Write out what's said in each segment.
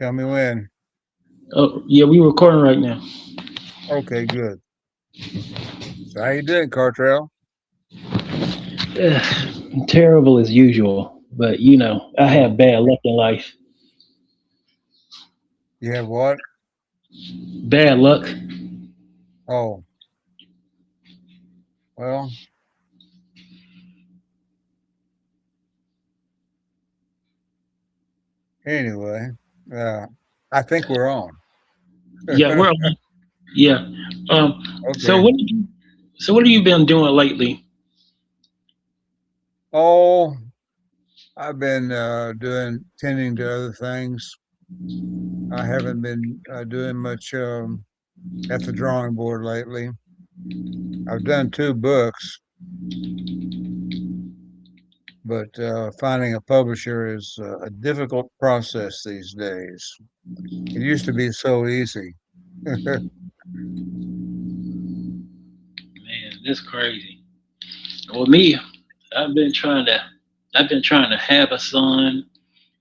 Tell me when. Oh, yeah, we recording right now. Okay, good. So how you doing, Cartrell? Terrible as usual, but I have bad luck in life. You have what? Bad luck. Oh, well, anyway, uh, I think we're on. Yeah, we're yeah. Um. So Okay. what? So what have you been doing lately? Oh, I've been doing tending to other things. I haven't been doing much at the drawing board lately. I've done two books, but finding a publisher is a difficult process these days. It used to be so easy. Man, that's crazy. Well, me, I've been trying to, I've been trying to have a son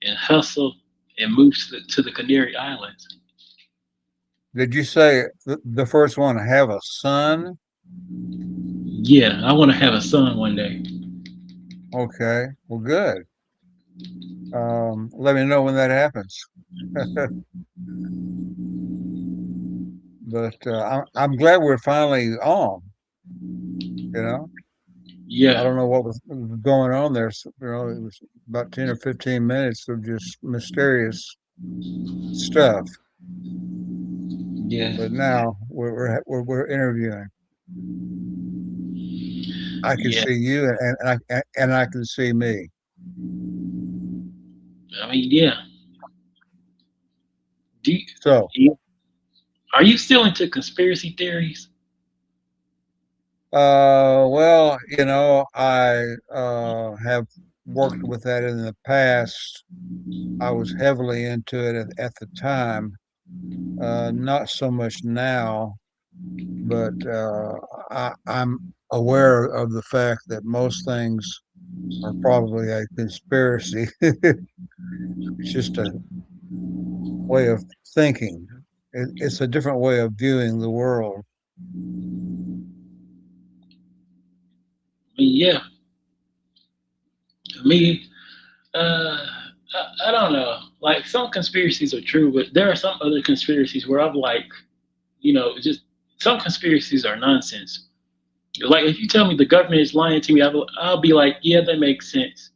and hustle and move to the Canary Islands. Did you say the first one have a son? Yeah, I want to have a son one day. Okay, well, good. Let me know when that happens. But I'm glad we're finally on. You know, I Yeah, don't know what was going on there. It was about 10 or 15 minutes of just mysterious stuff. yeah, But now we're interviewing. I can yeah. see you, and I can see me. I mean, yeah. Do So, are you still into conspiracy theories? well, I have worked with that in the past. I was heavily into it at the time, not so much now, but I'm aware of the fact that most things are probably a conspiracy. It's just a way of thinking. It's a different way of viewing the world. I mean, yeah. I mean, uh, I don't know. Like some conspiracies are true, but there are some other conspiracies where I'm like, just some conspiracies are nonsense. Like if you tell me the government is lying to me, I'll be like, yeah, that makes sense.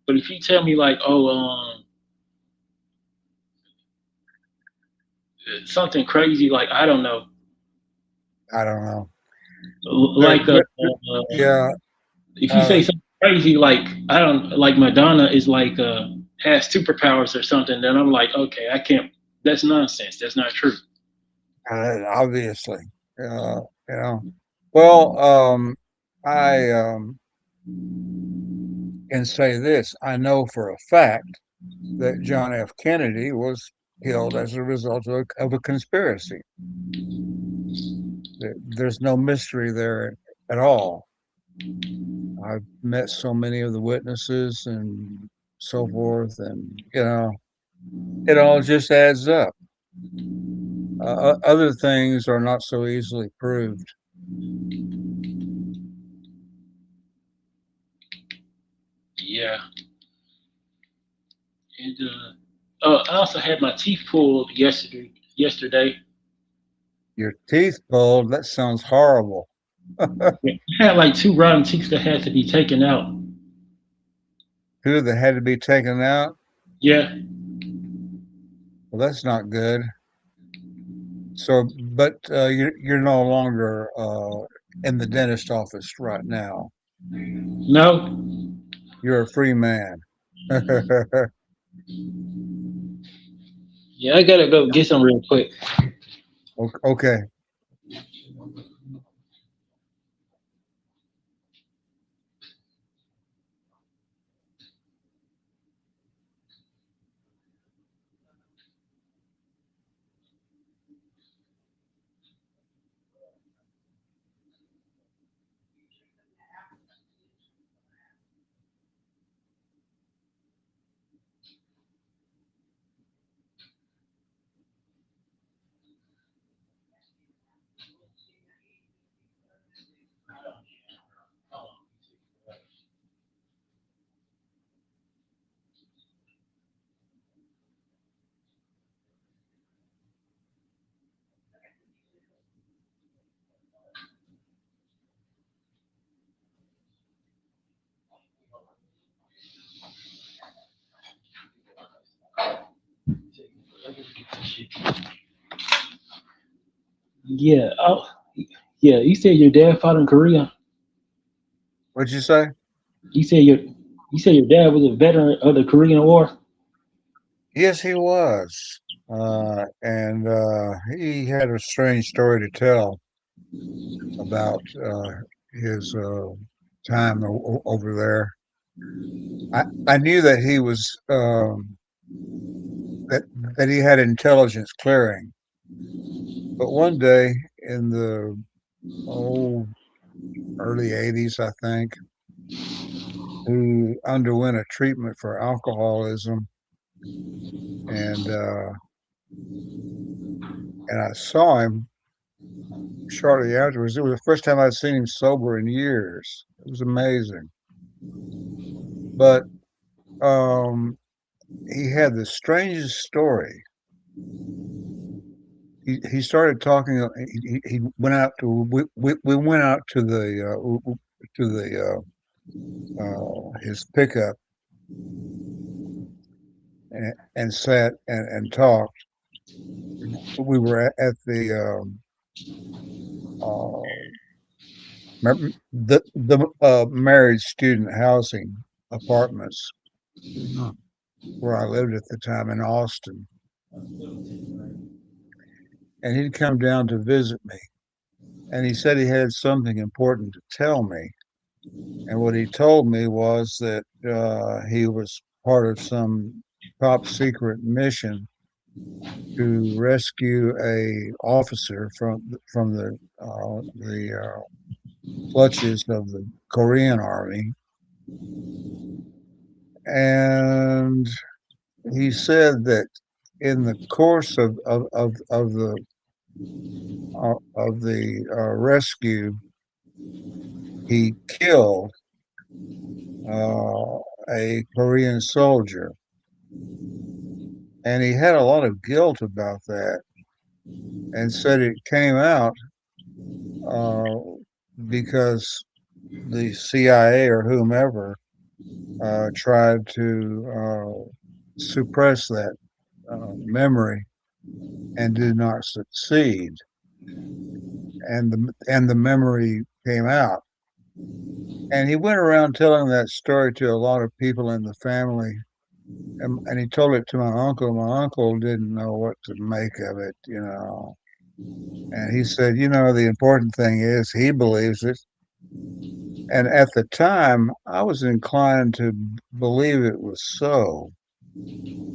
But if you tell me like, oh, something crazy, like I don't know, I don't know. There, like there- yeah, if you say uh, something crazy, like I don't like Madonna is like has superpowers or something, then I'm like, okay, I can't. That's nonsense. That's not true. obviously, uh, you know. Well, I can say this: I know for a fact that John F. Kennedy was killed as a result of a conspiracy. There's no mystery there at all. I've met so many of the witnesses and so forth, and it all just adds up. Other things are not so easily proved. Yeah, and I also had my teeth pulled yesterday. Yesterday, Your teeth pulled, that sounds horrible. I had like two rotten teeth that had to be taken out. Two that had to be taken out. Yeah, Well, that's not good. So, but you're no longer in the dentist office right now. no, You're a free man. yeah, I gotta go get some real quick. Okay. Yeah. Oh, yeah. You said your dad fought in Korea. What'd you say? You said your you said your dad was a veteran of the Korean War. Yes, he was. And he had a strange story to tell about his time over there. I knew that he was that that he had intelligence clearing, but one day in the oh early '80s, I think, he underwent a treatment for alcoholism, and uh, and I saw him shortly afterwards. It was the first time I'd seen him sober in years. It was amazing, but he had the strangest story. He started talking. He went out to we went out to the his pickup and sat and talked. We were at the uh, married student housing apartments where I lived at the time in Austin, and he'd come down to visit me. And he said he had something important to tell me. And what he told me was that he was part of some top secret mission to rescue a officer from the clutches of the Korean army. And he said that in the course of the rescue, he killed a Korean soldier, and he had a lot of guilt about that, and said it came out uh, because the CIA or whomever tried to suppress that memory and did not succeed, and the memory came out. And he went around telling that story to a lot of people in the family, and he told it to my uncle. My uncle didn't know what to make of it, you know. And he said, you know, the important thing is he believes it. And at the time, I was inclined to believe it was so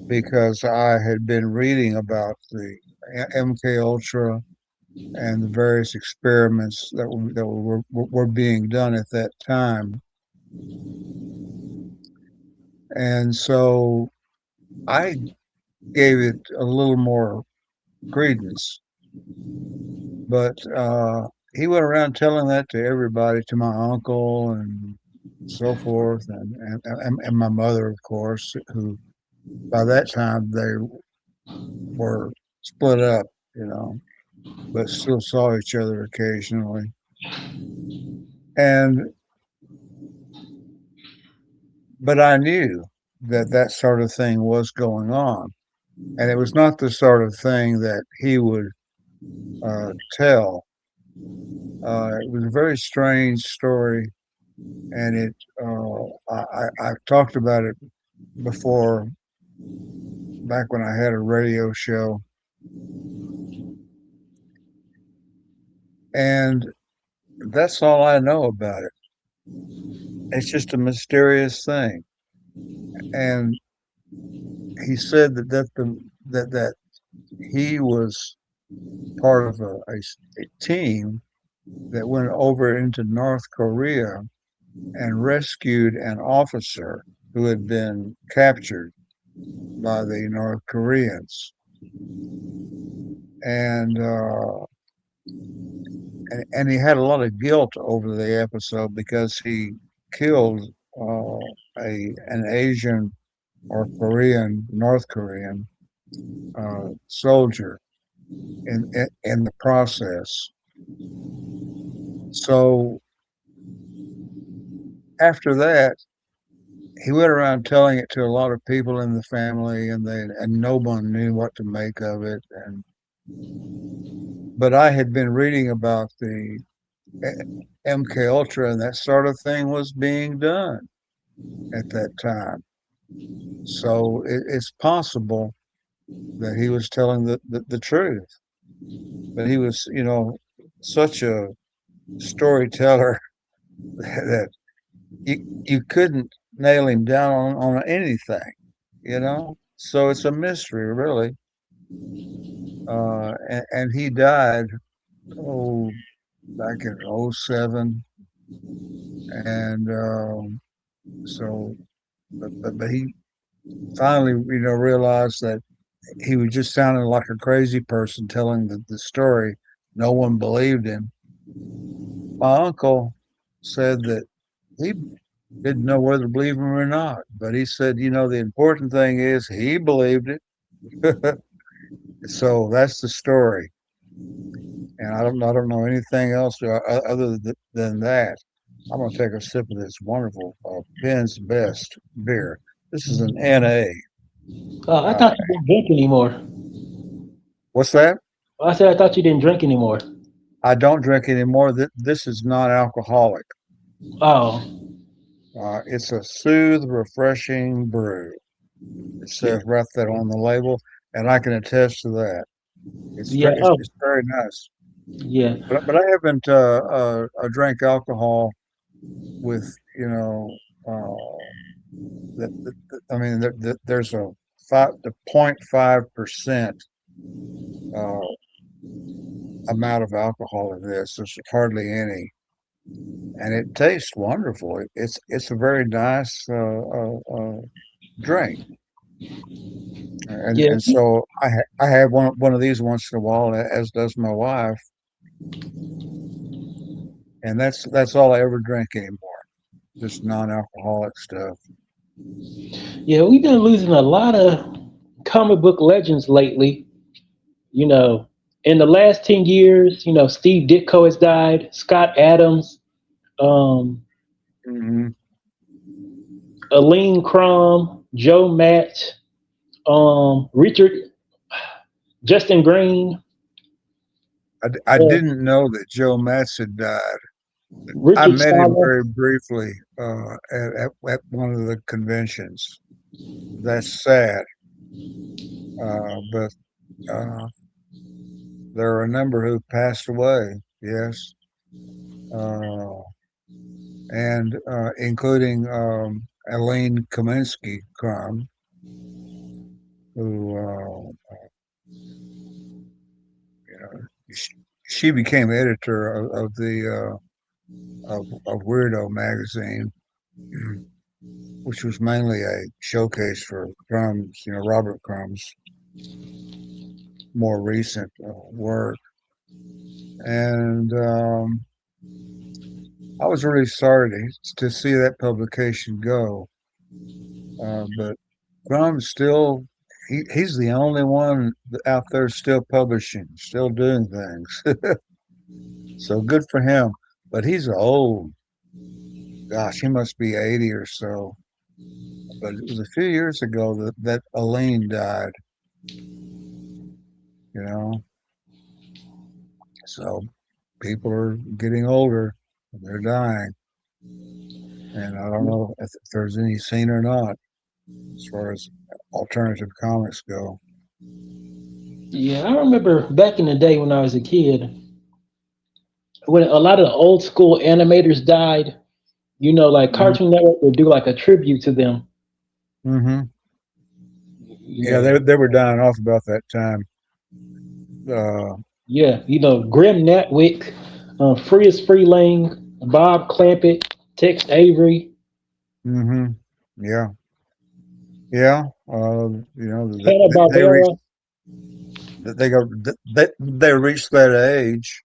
because I had been reading about the MK Ultra and the various experiments that were being done at that time. And so I gave it a little more credence. But he went around telling that to everybody, to my uncle and so forth, and my mother, of course, who by that time they were split up, you know, but still saw each other occasionally. And but I knew that that sort of thing was going on, and it was not the sort of thing that he would tell. It was a very strange story, and I've talked about it before back when I had a radio show, and that's all I know about it. It's just a mysterious thing. And he said that he was part of a team that went over into North Korea and rescued an officer who had been captured by the North Koreans. And and he had a lot of guilt over the episode because he killed an Asian or Korean, North Korean soldier in the process. So after that, he went around telling it to a lot of people in the family, and no one knew what to make of it. And but I had been reading about the MK Ultra, and that sort of thing was being done at that time. So it's possible that he was telling the truth. But he was, such a storyteller that you couldn't nail him down on anything, you know? So it's a mystery, really. And he died, oh, back in '07. And so, but he finally, realized that he was just sounding like a crazy person telling the story. No one believed him. My uncle said that he didn't know whether to believe him or not, but he said, the important thing is he believed it. So that's the story, and I don't know anything else other than that. I'm gonna take a sip of this wonderful Penn's Best beer. This is an NA. I Uh, thought you didn't drink anymore. what's that? I said I thought you didn't drink anymore. I don't drink anymore. This is non-alcoholic. Oh, It's a soothe, refreshing brew. It yeah, says right there on the label, and I can attest to that. It's yeah. very, it's, Oh, it's very nice. yeah, But I haven't drank alcohol with uh, I mean there's a the 0.5% uh, amount of alcohol in this. There's hardly any, and it tastes wonderful. It's a very nice drink. and yeah, and so I have one of these once in a while, as does my wife, and that's all I ever drink anymore, just non-alcoholic stuff. yeah. We've been losing a lot of comic book legends lately. You know, in the last 10 years, Steve Ditko has died. Scott Adams, um, Hmm. Aline Crom, Joe Matt, Richard, Justin Green, I uh, didn't know that Joe Matz had died. I Richard met him Scholar. very briefly at one of the conventions. That's sad, but uh, there are a number who passed away. Yes, uh, and including Aline Kaminsky Crum, who you know, she, she became editor of the of Weirdo magazine, which was mainly a showcase for Crumb's, Robert Crumb's more recent work. And I was really sorry to see that publication go, but Crumb still. He's the only one out there still publishing, still doing things. So good for him. But he's old. Gosh, he must be 80 or so. But it was a few years ago that Aline died, you know. So people are getting older, they're dying. And I don't know if there's any scene or not as far as alternative comics go. Yeah, I remember back in the day when I was a kid, when a lot of the old school animators died. Like Hmm. Cartoon Network would do like a tribute to them. Hmm. You Yeah, know, they were dying off about that time. Uh, yeah, Grim Natwick, Frias Freeling, Bob Clampett, Tex Avery, hmm. Yeah, yeah. Hanna They Barbera. reached they reached that age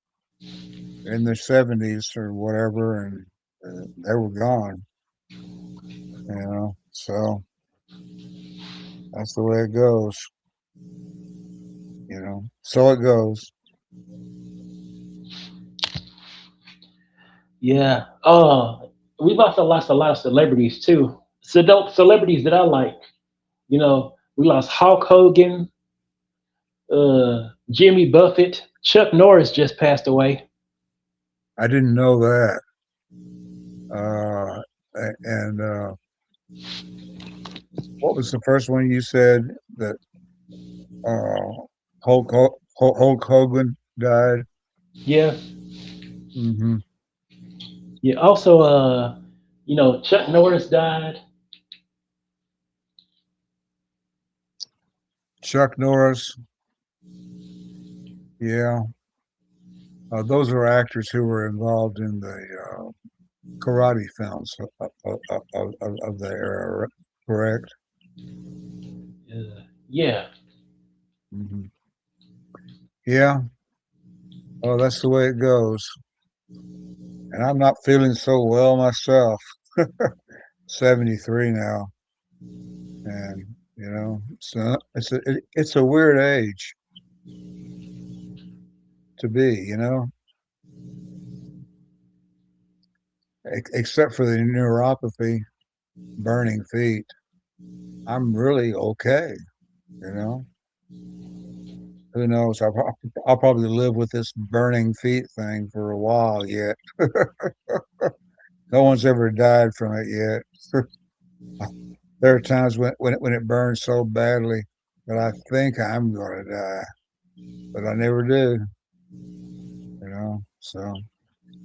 in their 70s or whatever, and they were gone. So that's the way it goes. So it goes. Yeah. We lost a lot of celebrities too. Celebrities that I like. We lost Hulk Hogan, Jimmy Buffett, Chuck Norris just passed away. I didn't know that. Uh, and what was the first one you said that uh, Hulk Hogan died? Yeah, Hmm. yeah. Also, Chuck Norris died. Chuck Norris, yeah. Those are actors who were involved in the karate films of the era, correct? Yeah. Hmm. Yeah, well, that's the way it goes. And I'm not feeling so well myself. 73 now, and it's a weird age to be, except for the neuropathy, burning feet. I'm really okay, you know. Who knows? I'll probably live with this burning feet thing for a while yet. No one's ever died from it yet. There are times when it burns so badly that I think I'm going to die, but I never do, So,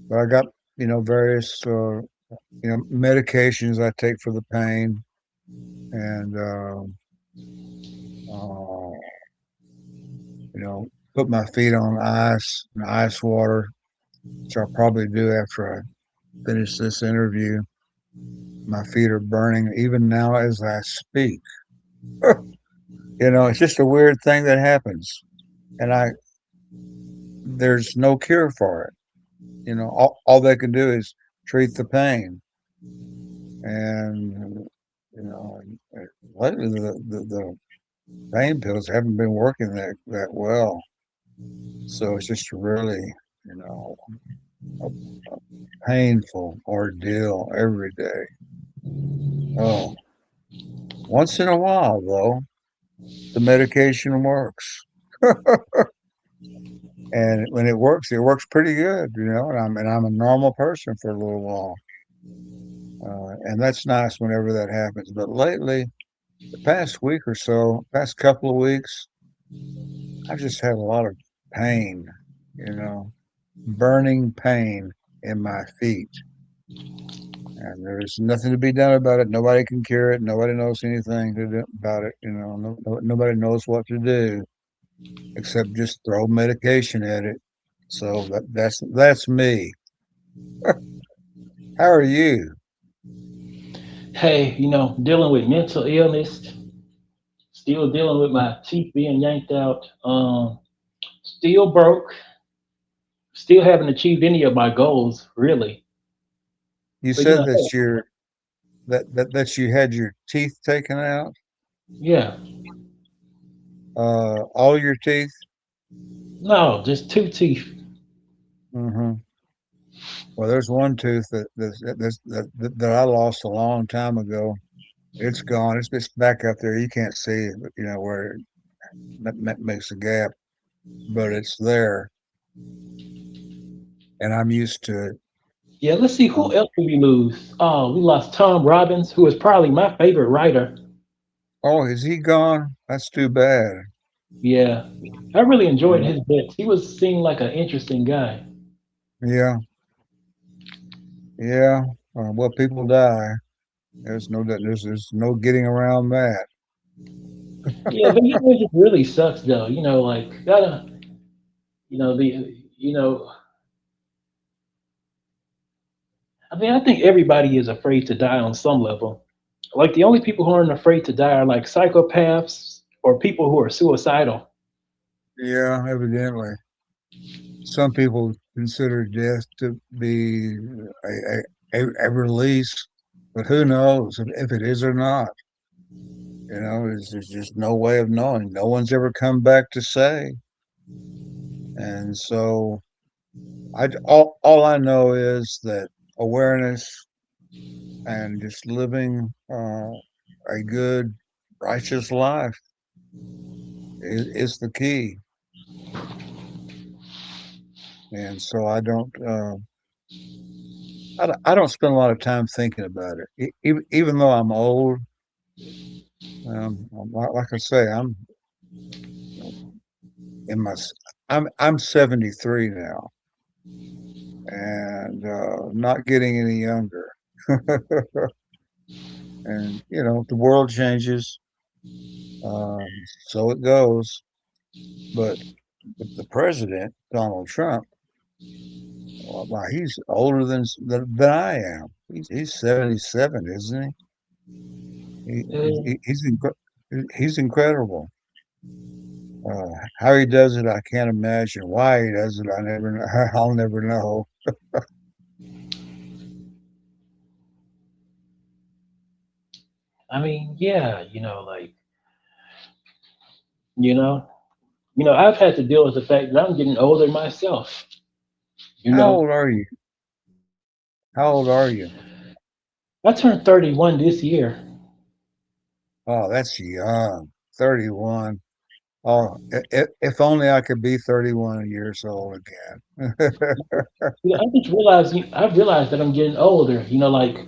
but I got, various, medications I take for the pain and, uh, put my feet on ice water, which I'll probably do after I finish this interview. My feet are burning even now as I speak. It's just a weird thing that happens, and there's no cure for it. All they can do is treat the pain, and lately the pain pills haven't been working that well, so it's just really, you know, a painful ordeal every day. Oh, once in a while though, the medication works. And when it works pretty good, and I'm a normal person for a little while, and that's nice whenever that happens. But lately, the past week or so, past couple of weeks, I've just had a lot of pain, you know, burning pain in my feet, and there's nothing to be done about it. Nobody can cure it. Nobody knows anything to do about it. Nobody knows what to do except just throw medication at it. So that's me. How are you? Hey, dealing with mental illness, still dealing with my teeth being yanked out, still broke, still haven't achieved any of my goals, really. You But said hey, that you had your teeth taken out. yeah, All your teeth. no, just two teeth. Hmm. Well, there's one tooth that I lost a long time ago. It's gone. It's back up there. You can't see it, where it makes a gap, but it's there, and I'm used to it. Yeah, let's see who Um, else did we lose. Oh, we lost Tom Robbins, who is probably my favorite writer. oh, is he gone? That's too bad. Yeah, I really enjoyed Yeah, his books. He was seemed like an interesting guy. yeah, yeah. Well, people die. There's no getting around that. Yeah, but it just really sucks though. Like gotta, you know, I mean, I think everybody is afraid to die on some level. Like the only people who aren't afraid to die are like psychopaths or people who are suicidal. Yeah, evidently. Some people consider death to be a release, but who knows if it is or not? There's just no way of knowing. No one's ever come back to say. And so all I know is that awareness, and just living a good, righteous life is the key. And so I don't spend a lot of time thinking about it. Even though I'm old, like I say, I'm in my I'm 73 now, and not getting any younger. And the world changes, so it goes. But the president, Donald Trump, well, he's older than I am. He's 77, isn't he? He's incredible. How he does it, I can't imagine. Why he does it, I never know. I'll never know. I mean, yeah, you know, I've had to deal with the fact that I'm getting older myself. You How know, old are you? How old are you? I turned 31 this year. Oh, that's young. 31. Oh, if only I could be 31 years old again. I've realized that I'm getting older. Like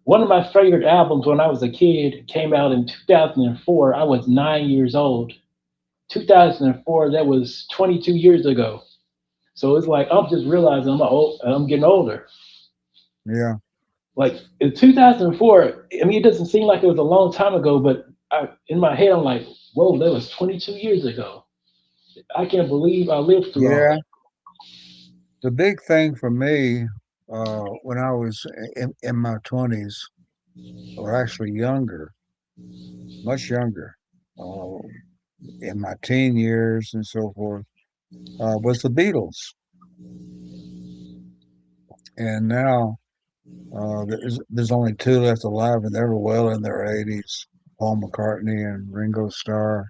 one of my favorite albums when I was a kid came out in 2004. I was 9 years old. 2004, that was 22 years ago. So it's like I'm just realizing I'm getting older. Yeah. Like in 2004, I mean, it doesn't seem like it was a long time ago, but in my head, I'm like, whoa, that was 22 years ago. I can't believe I lived through all Yeah. that. The big thing for me, when I was in my 20s, or actually younger, much younger, uh, in my teen years and so forth, was the Beatles. And now there's only two left alive, and they were well in their 80s. Paul McCartney and Ringo Starr.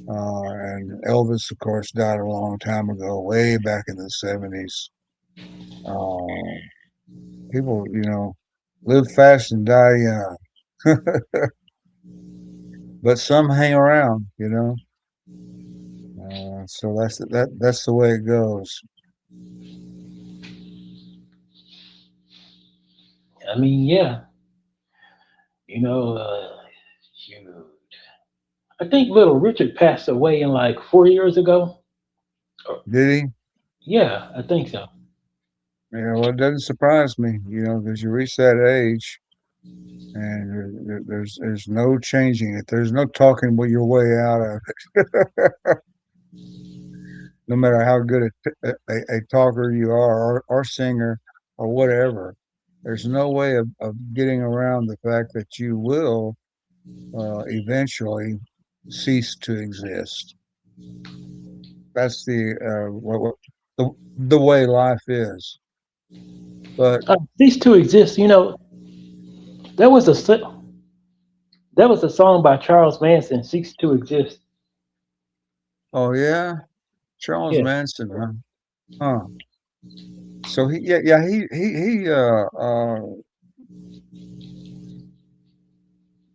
And Elvis, of course, died a long time ago, way back in the 70s. Uh, People, live fast and die young. But some hang around. So that's the way it goes. I mean, yeah, you know, shoot. I think little Richard passed away in like 4 years ago. Or, Did he? yeah, I think so. Well, it doesn't surprise me, because you reach that age and there's no changing it. There's no talking your way out of it. No matter how good a talker you are, or singer, or whatever. There's no way of getting around the fact that you will eventually cease to exist. That's the way life is. But These two exist. There was a there was a song by Charles Manson, "Cease to Exist." oh yeah, Charles Yeah, Manson, huh? Huh. So he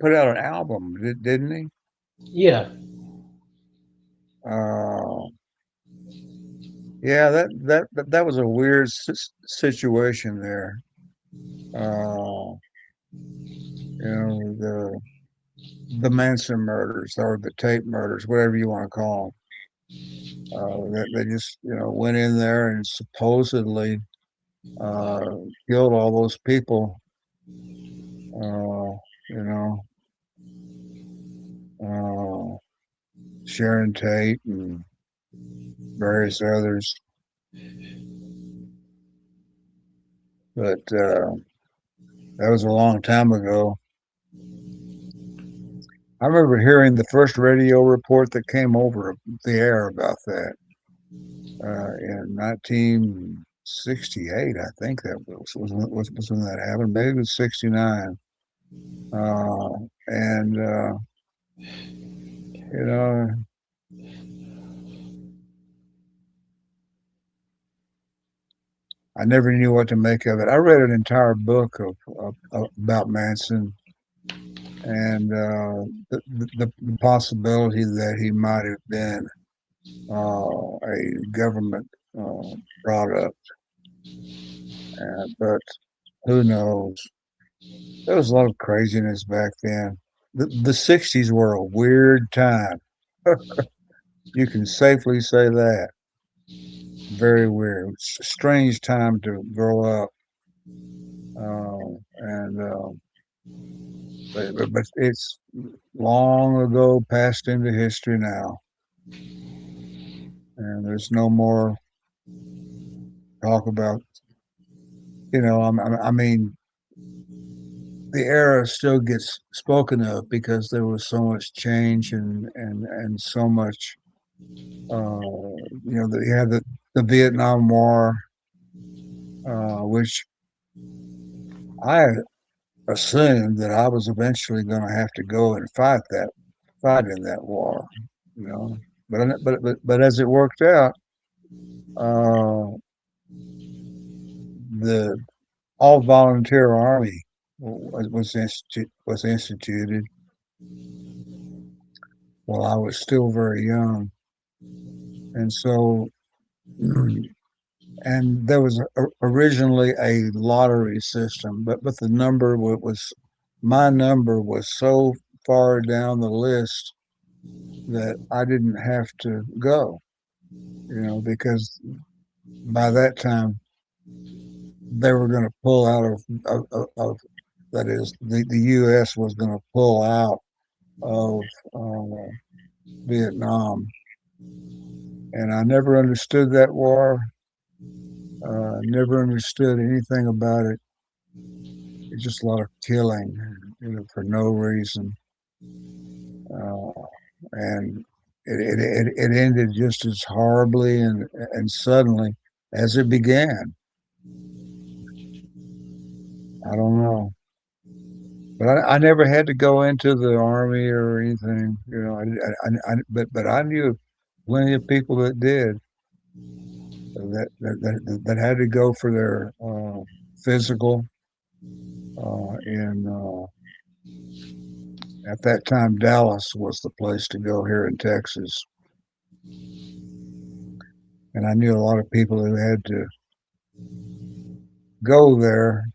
put out an album, didn't he? yeah, Uh, yeah, that was a weird situation there. Uh, the Manson murders, or the tape murders, whatever you want to call them. They just went in there and supposedly uh, killed all those people. You know, uh, Sharon Tate and various others. But that was a long time ago. I remember hearing the first radio report that came over the air about that in 1968. I think that was when that happened. Maybe it was 69. Uh, and you know, I never knew what to make of it. I read an entire book of about Manson and the possibility that he might have been a government uh, product, but who knows? There was a lot of craziness back then. The '60s were a weird time. You can safely say that. Very weird, strange time to grow up, and but it's long ago, passed into history now, and there's no more talk about. I mean, the era still gets spoken of because there was so much change and so much. You had the Vietnam War, which I assumed that I was eventually going to have to go and fight in that war, you know. But as it worked out, uh, the all volunteer army was instituted while I was still very young, and so and there was originally a lottery system, but the number was my number was so far down the list that I didn't have to go, because by that time they were going to pull out of that is the U.S. was going to pull out of Vietnam, and I never understood that war. Never understood anything about it. It's just a lot of killing, for no reason, uh, and it ended just as horribly and suddenly as it began. I don't know. But I never had to go into the army or anything, but I knew plenty of people that did that had to go for their physical. In At that time, Dallas was the place to go here in Texas, and I knew a lot of people who had to go there.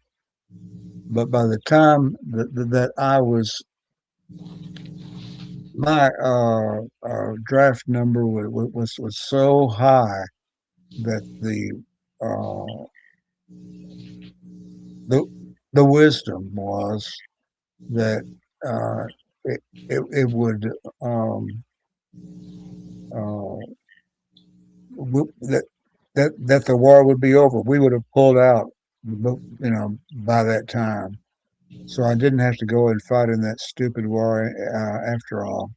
But by the time that I was my draft number was so high that uh, the the wisdom was that uh, it would uh, that that the war would be over. We would have pulled out, by that time. So I didn't have to go and fight in that stupid war after all.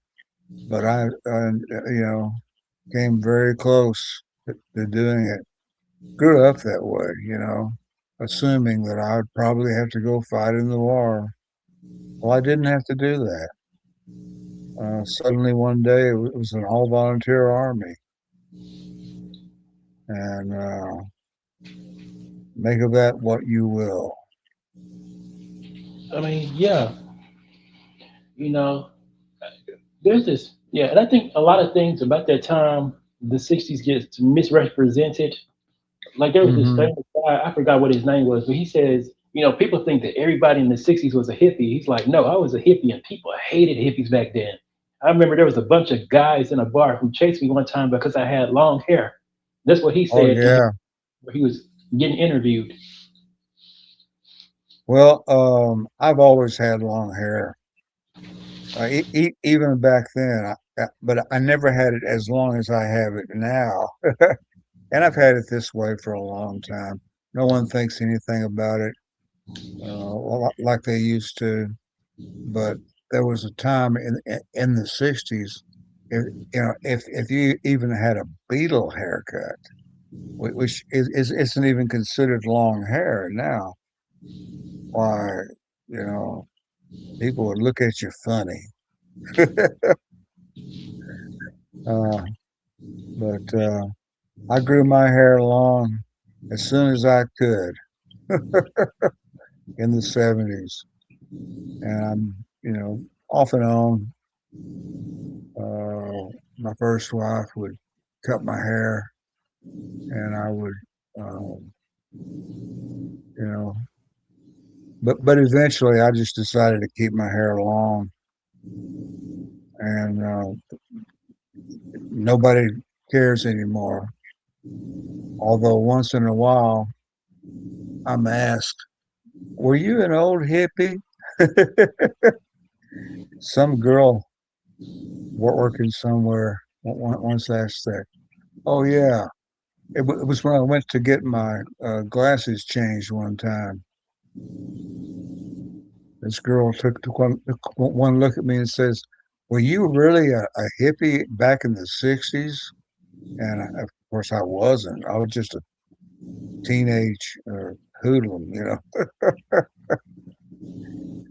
But came very close to doing it. Grew up that way, assuming that I would probably have to go fight in the war. Well, I didn't have to do that. Suddenly one day it was an all volunteer army, and make of that what you will. I mean, yeah, you know, there's this, yeah, and I think a lot of things about that time, the '60s gets misrepresented. Like there was this Hmm. famous guy, I forgot what his name was, but he says, people think that everybody in the '60s was a hippie. He's like, no, I was a hippie, and people hated hippies back then. I remember there was a bunch of guys in a bar who chased me one time because I had long hair. That's what he Oh said yeah. where he was getting interviewed. Well, I've always had long hair, even back then. But I never had it as long as I have it now, and I've had it this way for a long time. No one thinks anything about it like they used to. But there was a time in the '60s, if you even had a Beatle haircut, which isn't even considered long hair now, why, you know, people would look at you funny. uh, but I grew my hair long, as soon as I could in the 70s. And off and on, my first wife would cut my hair and I would, um, you know, but eventually I just decided to keep my hair long and nobody cares anymore. Although once in a while I'm asked, were you an old hippie? Some girl working somewhere once asked that. Oh, yeah. It was when I went to get my glasses changed one time. This girl took one look at me and says, were you really a hippie back in the 60s? And of course, I wasn't. I was just a teenage hoodlum.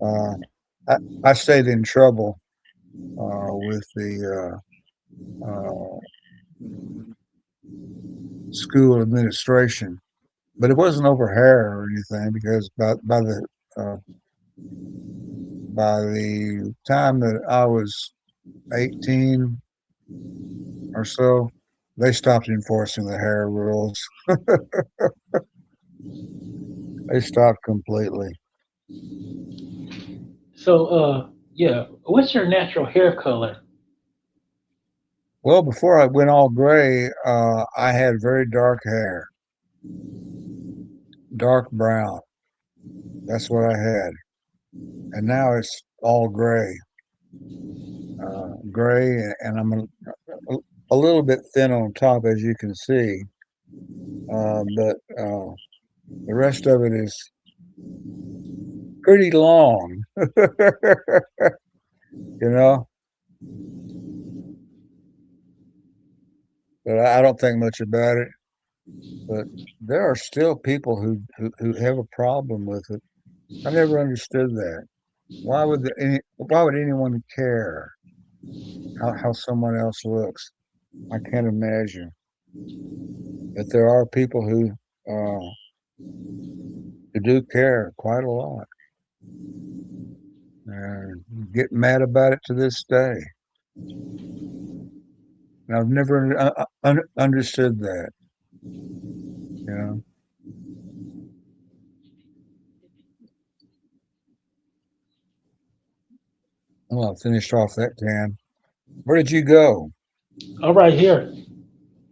Uh, I stayed in trouble with the school administration, but it wasn't over hair or anything because uh, by the time that I was 18 or so, they stopped enforcing the hair rules. They stopped completely. So, yeah, what's your natural hair color? Well, before I went all gray, I had very dark hair, dark brown. That's what I had. And now it's all gray, and I'm a little bit thin on top, as you can see. But the rest of it is pretty long, you know. But I don't think much about it. But there are still people who have a problem with it. I never understood that. Why would anyone care how someone else looks? I can't imagine. But there are people who do care quite a lot and get mad about it to this day. And I've never understood that. You know. Well, I finished off that can. Where did you go? Oh, right here.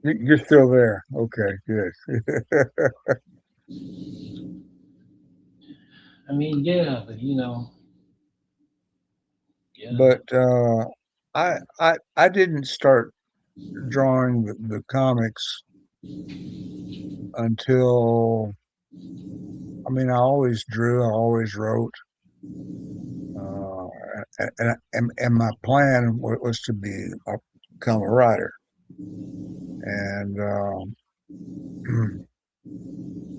You're still there. Okay, good. I mean, yeah, but yeah. But I didn't start drawing the comics until I mean I always drew, I always wrote, uh, and my plan was to become a writer. And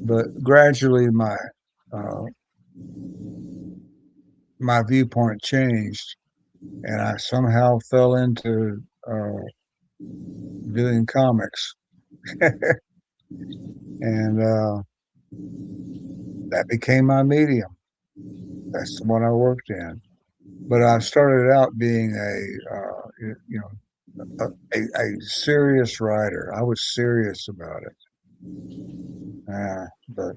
but gradually uh, my viewpoint changed, and I somehow fell into doing comics, and that became my medium. That's the one I worked in. But I started out being a serious writer. I was serious about it, but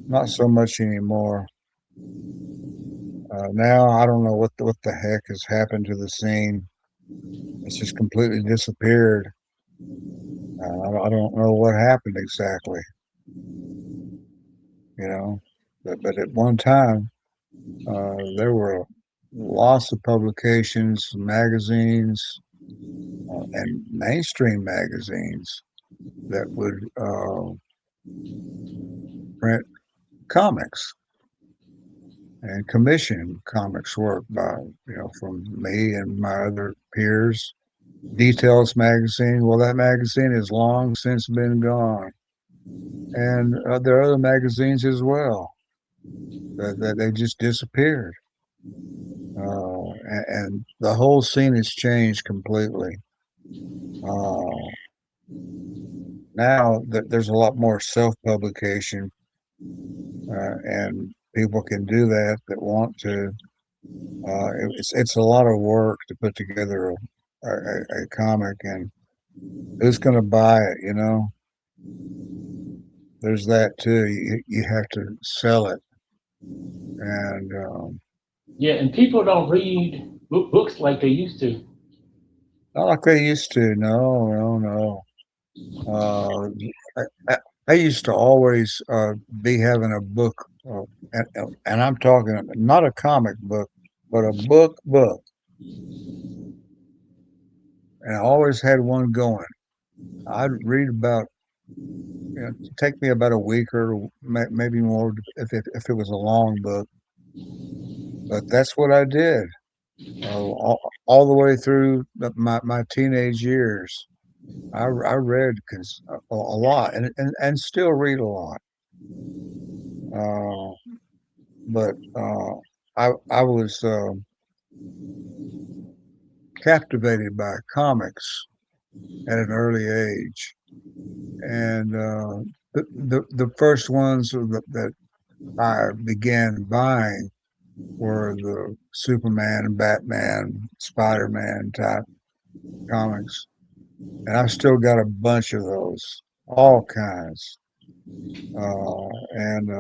not so much anymore. Now I don't know what the heck has happened to the scene. It's just completely disappeared. I don't know what happened exactly, you know. But at one time, there were lots of publications, magazines, and mainstream magazines that would print comics and commission comics work by from me and my other peers. Details magazine. Well, that magazine has long since been gone, and there are other magazines as well that they just disappeared. And the whole scene has changed completely. Uh, now there's a lot more self-publication, and people can do that want to. It's a lot of work to put together a comic, and who's going to buy it? There's that too. You have to sell it, and Yeah, and people don't read books like they used to. not like they used to. No, no, no. Uh, I, I I used to always be having a book, and I'm talking not a comic book, but a book, and I always had one going. I'd read about, take me about a week or maybe more if it was a long book, but that's what I did all the way through my teenage years. I read a lot and still read a lot. Uh, but I was captivated by comics at an early age, and the first ones that I began buying were the Superman and Batman, Spider-Man type comics, and I've still got a bunch of those, all kinds, and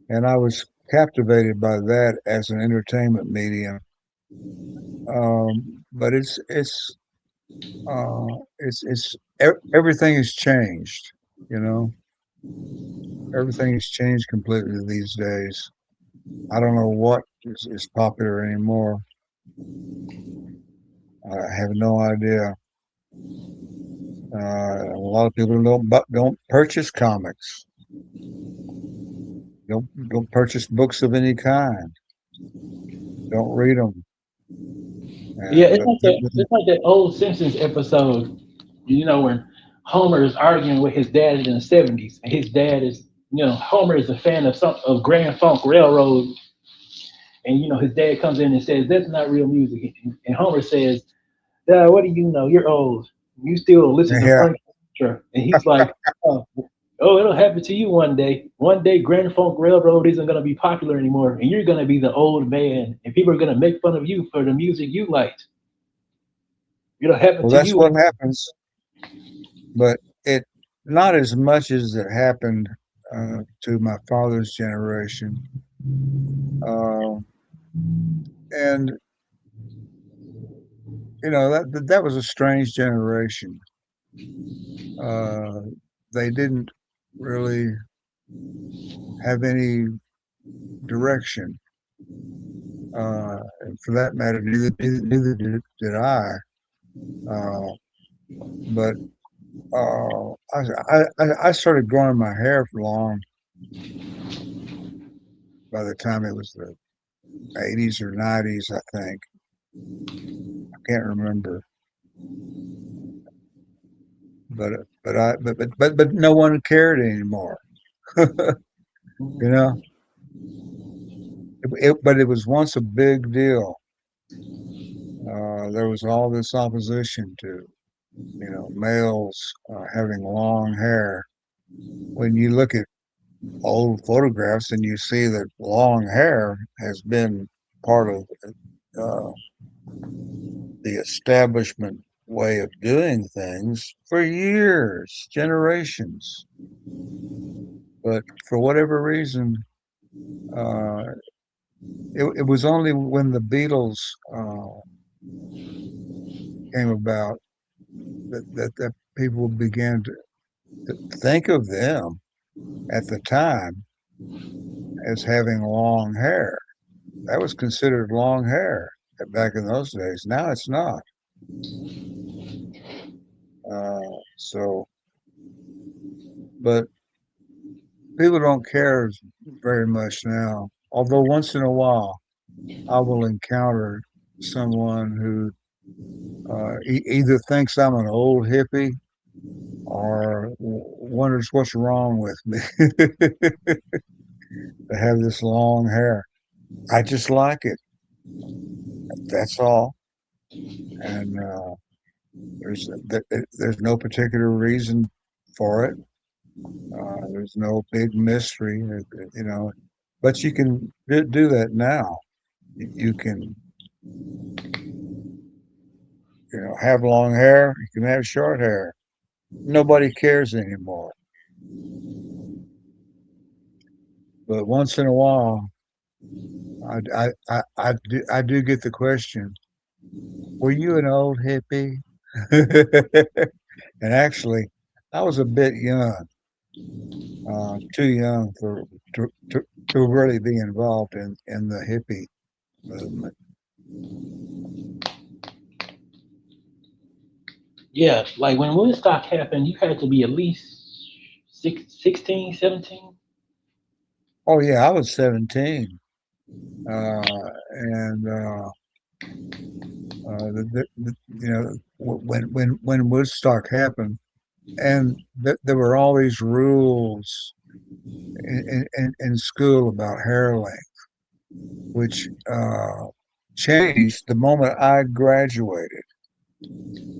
and I was captivated by that as an entertainment medium. But everything has changed. You know, everything has changed completely these days. I don't know what is popular anymore. I have no idea. A lot of people don't purchase comics. Don't purchase books of any kind. Don't read them. Yeah, And it's like that old Simpsons episode, when Homer is arguing with his dad in the '70s, and his dad is, Homer is a fan of Grand Funk Railroad, and his dad comes in and says that's not real music, and Homer says, "What do you know? You're old. You still listen to yeah, Frank Sinatra," and he's like, "Oh, oh, it'll happen to you one day. One day, Grand Funk Railroad isn't going to be popular anymore, and you're going to be the old man, and people are going to make fun of you for the music you liked. It'll happen well, to that's you." what happens. But it not as much as it happened to my father's generation. Uh, and that was a strange generation. Uh, they didn't really have any direction. And for that matter, neither did I. Uh, but I started growing my hair for long by the time it was the 80s or 90s, I think. I can't remember. But no one cared anymore. You know, but it was once a big deal. There was all this opposition to, males having long hair. When you look at old photographs and you see that long hair has been part of uh, the establishment way of doing things for years, generations. But for whatever reason, uh, it was only when the Beatles came about that people began to think of them at the time as having long hair. That was considered long hair back in those days. Now it's not. So, but people don't care very much now. Although once in a while, I will encounter someone who either thinks I'm an old hippie or wonders what's wrong with me to have this long hair. I just like it. That's all. And There's no particular reason for it. There's no big mystery, you know. But you can do that now. You can, have long hair. You can have short hair. Nobody cares anymore. But once in a while, I do get the question, were you an old hippie? And actually, I was a bit young, too young to really be involved in the hippie movement. Yeah, like when Woodstock happened, you had to be at least 16, 17. Oh yeah, I was 17, and when Woodstock happened, and there were all these rules in school about hair length, which changed the moment I graduated.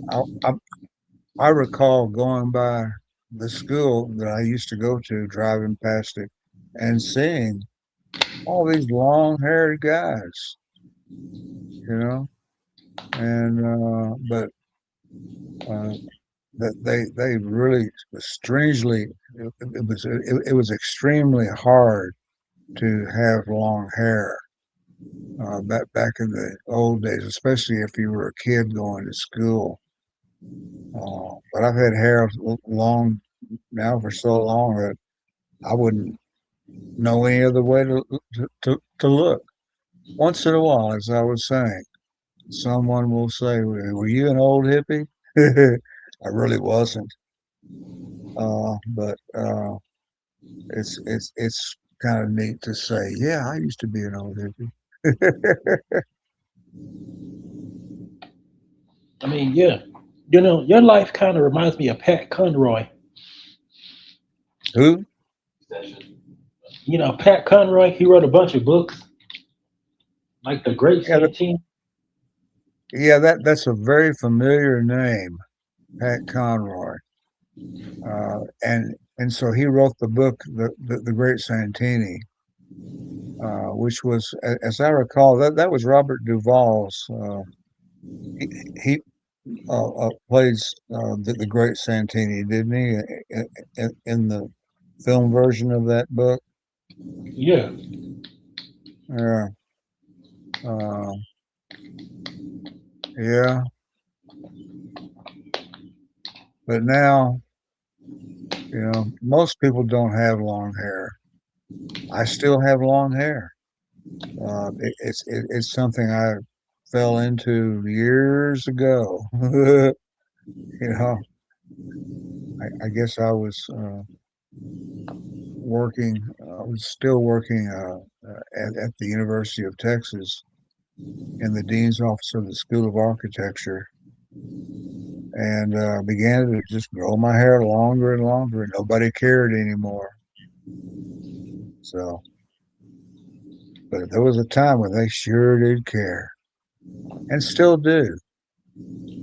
I, I, I recall going by the school that I used to go to, driving past it, and seeing all these long-haired guys, you know, and but uh, that they really strangely it was extremely hard to have long hair back in the old days, especially if you were a kid going to school. But I've had hair long now for so long that I wouldn't know any other way to look. Once in a while, as I was saying, someone will say, "Were you an old hippie?" I really wasn't, but it's kind of neat to say, "Yeah, I used to be an old hippie." I mean, yeah, your life kind of reminds me of Pat Conroy. Who? Pat Conroy, he wrote a bunch of books like The Great Yeah, Santine. yeah. That's a very familiar name, Pat Conroy. And so he wrote the book, the Great Santini, which was, as I recall, that was Robert Duvall's. He plays the Great Santini, didn't he? In the film version of that book. Yeah, Yeah, uh, yeah. But now, most people don't have long hair. I still have long hair. It's something I fell into years ago. You know, I guess I was still working at the University of Texas in the dean's office of the School of Architecture, and began to just grow my hair longer and longer, and nobody cared anymore. So, but there was a time when they sure did care, and still do.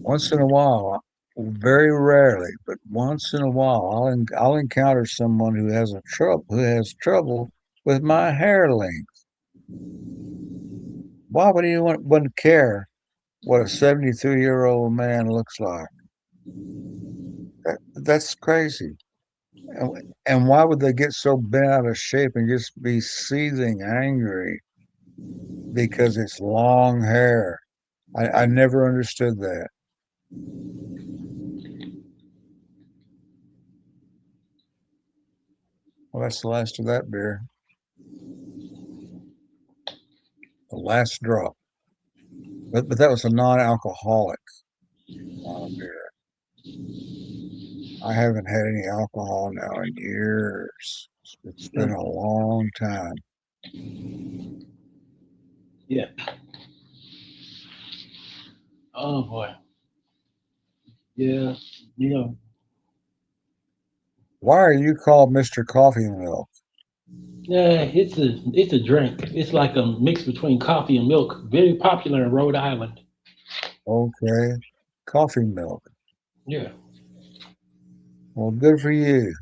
Once in a while, very rarely, but once in a while, I'll encounter someone who has trouble with my hair length. Why would anyone care what a 73-year-old man looks like? That's crazy. And why would they get so bent out of shape and just be seething angry because it's long hair? I never understood that. Well, that's the last of that beer. The last drop. But that was a non-alcoholic beer. I haven't had any alcohol now in years. It's been mm, a long time. yeah. Oh boy, yeah. You know, Why are you called Mr. Coffee Milk? yeah. It's a drink. It's like a mix between coffee and milk. Very popular in Rhode Island. Okay. coffee milk. Yeah. Well, good for you.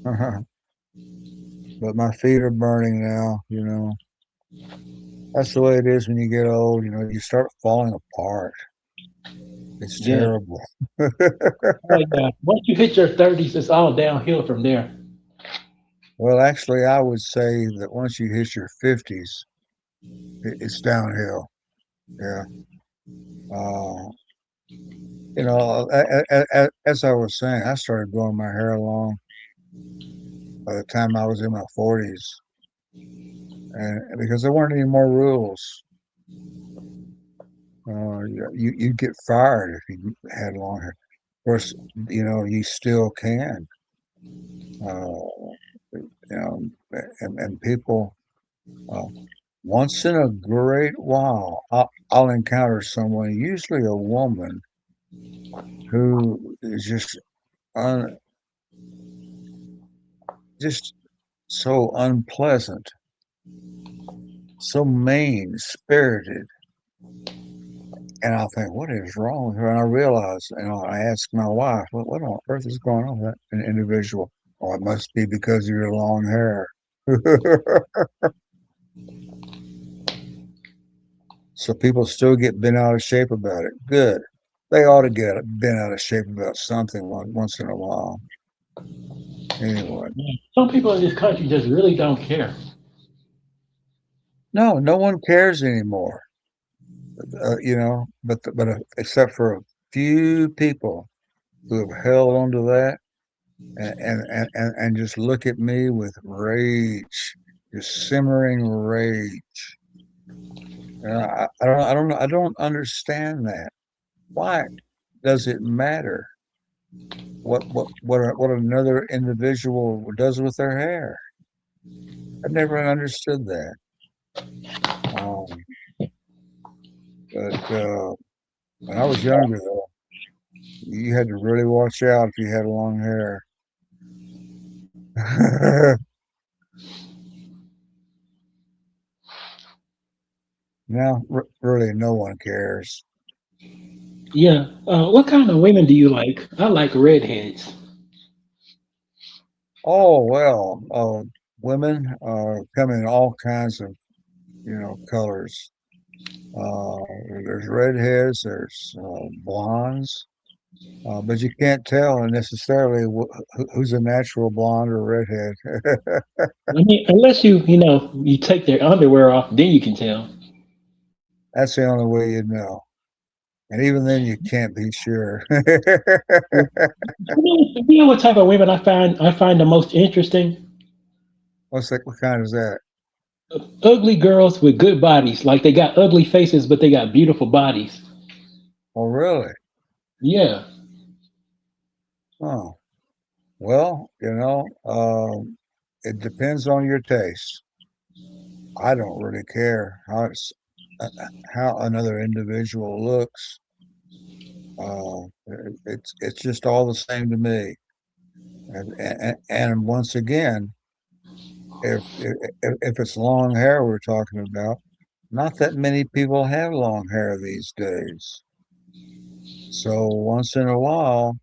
But my feet are burning now, you know. That's the way it is when you get old, you know, you start falling apart. It's Yeah. terrible. Oh yeah. Once you hit your 30s, it's all downhill from there. Well, actually, I would say that once you hit your 50s, it's downhill. Yeah. Uh, you know, as I was saying, I started growing my hair long by the time I was in my 40s, and because there weren't any more rules. You get fired if you had long hair. Of course, you know, you still can. Uh, you know, and people, uh, once in a great while, I'll encounter someone, usually a woman, who is un, just so unpleasant, so mean spirited. And I think, what is wrong with her? And I realize, you know, I ask my wife, what on earth is going on with that individual? Oh, it must be because of your long hair. So people still get bent out of shape about it. Good. They ought to get bent out of shape about something once in a while. Anyway, Yeah. Some people in this country just really don't care. no, no one cares anymore. You know, but except for a few people who have held on to that and just look at me with rage, just simmering rage. I don't understand that. Why does it matter what another individual does with their hair? I never understood that. Um, but when I was younger, though, you had to really watch out if you had long hair. Now, really, no one cares. Yeah. What kind of women do you like? I like redheads. Oh well, women come in all kinds of colors. Uh, there's redheads, there's blondes, but you can't tell necessarily who's a natural blonde or redhead. I mean, unless you take their underwear off, then you can tell. That's the only way you know, and even then, you can't be sure. You know what type of women I find the most interesting? What's that? What kind is that? Ugly girls with good bodies. Like they got ugly faces, but they got beautiful bodies. Oh, really? Yeah. Oh, well, it depends on your taste. I don't really care uh, how another individual looks. It's just all the same to me. And once again, if it's long hair we're talking about, not that many people have long hair these days. So once in a while,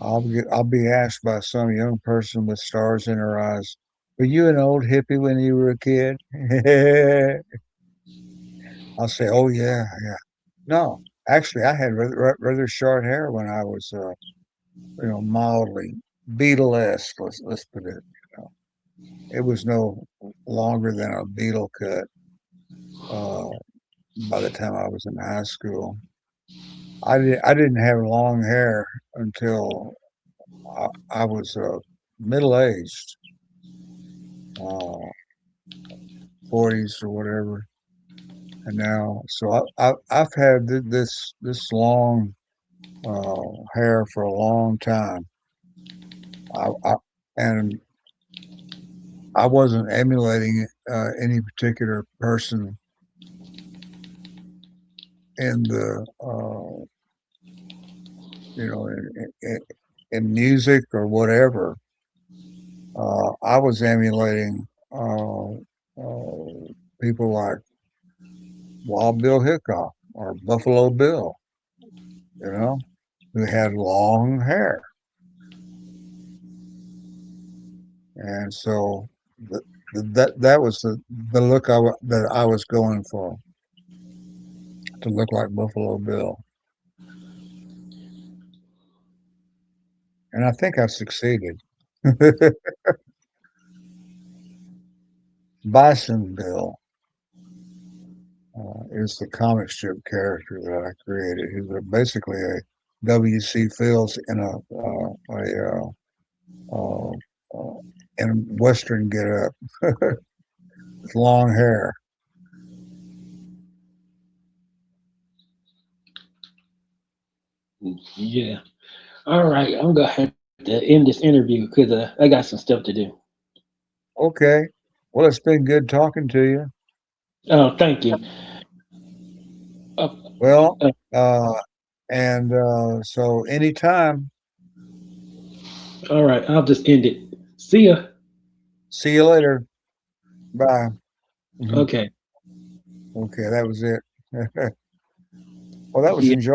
I'll be asked by some young person with stars in her eyes, "Were you an old hippie when you were a kid?" I'll say, "Oh yeah, yeah." No, actually, I had rather short hair when I was, mildly Beatle-esque. Let's put it. You know, it was no longer than a Beatle cut uh, by the time I was in high school. I didn't have long hair until I was middle aged, uh, 40s or whatever. And now, so I've had this long hair for a long time. I and I wasn't emulating any particular person in the in music or whatever. I was emulating people like Wild Bill Hickok or Buffalo Bill. you know, who had long hair. And so th- that was the look that I was going for, to look like Buffalo Bill. And I think I succeeded. Bison Bill is the comic strip character that I created. He's basically a W.C. Fields uh, uh, in a Western getup with long hair. Yeah. All right. I'm gonna have to end this interview because I got some stuff to do. Okay. Well, it's been good talking to you. Oh, thank you. Uh, Well, uh, uh, and so anytime. all right. I'll just end it. See ya. See you later. Bye. Mhm. Okay. Okay, that was it. Well, that was Yeah. enjoyable.